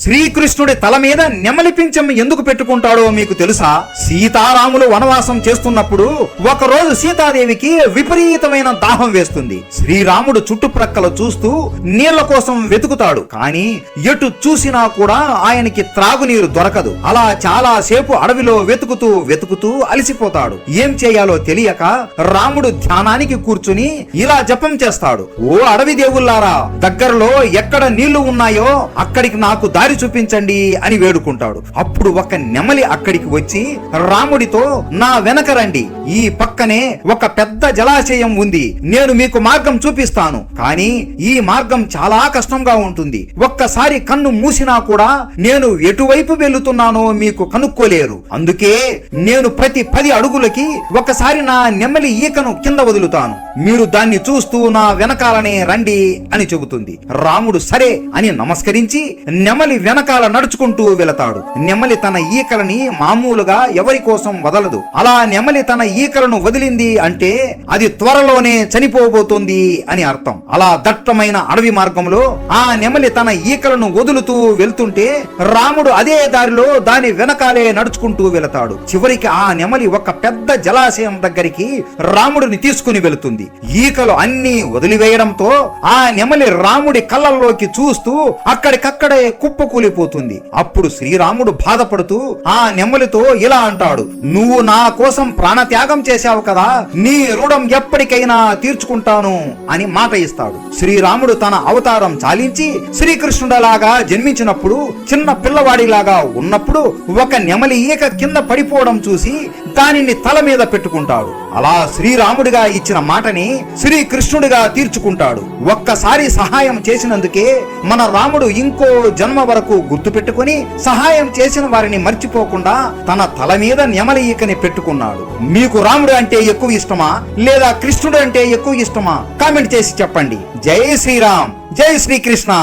శ్రీకృష్ణుడి తల మీద నెమలి పింఛం ఎందుకు పెట్టుకుంటాడో మీకు తెలుసా? సీతారాములు వనవాసం చేస్తున్నప్పుడు ఒకరోజు సీతాదేవికి విపరీతమైన దాహం వేస్తుంది. శ్రీరాముడు చుట్టుప్రక్కల చూస్తూ నీళ్ల కోసం వెతుకుతాడు. కానీ ఎటు చూసినా కూడా ఆయనకి త్రాగునీరు దొరకదు. అలా చాలా సేపు అడవిలో వెతుకుతూ వెతుకుతూ అలసిపోతాడు. ఏం చేయాలో తెలియక రాముడు ధ్యానానికి కూర్చుని ఇలా జపం చేస్తాడు. ఓ అడవి దేవుళ్ళారా, దగ్గరలో ఎక్కడ నీళ్లు ఉన్నాయో అక్కడికి నాకు దారి చూపించండి అని వేడుకుంటాడు. అప్పుడు ఒక నెమలి అక్కడికి వచ్చి రాముడితో, నా వెనక రండి, ఈ పక్కనే ఒక పెద్ద జలాశయం ఉంది, నేను మీకు మార్గం చూపిస్తాను. కానీ ఈ మార్గం చాలా కష్టంగా ఉంటుంది. ఒక్కసారి కన్ను మూసినా కూడా నేను ఎటువైపు వెళ్తున్నానో మీకు కనుక్కోలేరు. అందుకే నేను ప్రతి 10 అడుగులకి ఒకసారి నా నెమలి ఈకను కింద వదులుతాను. మీరు దాన్ని చూస్తూ నా వెనకాలనే రండి అని చెబుతుంది. రాముడు సరే అని నమస్కరించి నెమలి వెనకాల నడుచుకుంటూ వెళతాడు. నెమలి తన ఈకలని మామూలుగా ఎవరి కోసం వదలదు. అలా నెమలి తన ఈకలను వదిలింది అంటే అది త్వరలోనే చనిపోబోతుంది అని అర్థం. అలా దట్టమైన అడవి మార్గంలో ఆ నెమలి తన ఈకలను వదులుతూ వెళ్తుంటే రాముడు అదే దారిలో దాని వెనకాలే నడుచుకుంటూ వెళతాడు. చివరికి ఆ నెమలి ఒక పెద్ద జలాశయం దగ్గరికి రాముడిని తీసుకుని వెళుతుంది. ఈకలు అన్ని వదిలివేయడంతో ఆ నెమలి రాముడి కళ్ళల్లోకి చూస్తూ అక్కడికక్కడే కుప్పకూలిపోతుంది. అప్పుడు శ్రీరాముడు బాధపడుతూ ఆ నెమలితో ఇలా అంటాడు, నువ్వు నా కోసం ప్రాణత్యాగం చేశావు కదా, నీ రుణం ఎప్పటికైనా తీర్చుకుంటాను అని మాట ఇస్తాడు. శ్రీరాముడు తన అవతారం చాలించి శ్రీకృష్ణుడిలాగా జన్మించినప్పుడు చిన్న పిల్లవాడిలాగా ఉన్నప్పుడు ఒక నెమలి ఈక కింద పడిపోవడం చూసి దానిని తల మీద పెట్టుకుంటాడు. అలా శ్రీరాముడిగా ఇచ్చిన మాటని శ్రీకృష్ణుడిగా తీర్చుకుంటాడు. ఒక్కసారి సహాయం చేసినందుకే మన రాముడు ఇంకో జన్మ వరకు గుర్తు పెట్టుకుని సహాయం చేసిన వారిని మర్చిపోకుండా తన తల మీద నెమలి ఈకని పెట్టుకున్నాడు. మీకు రాముడు అంటే ఎక్కువ ఇష్టమా లేదా కృష్ణుడు అంటే ఎక్కువ ఇష్టమా? కామెంట్ చేసి చెప్పండి. జై శ్రీరామ్, జై శ్రీకృష్ణ.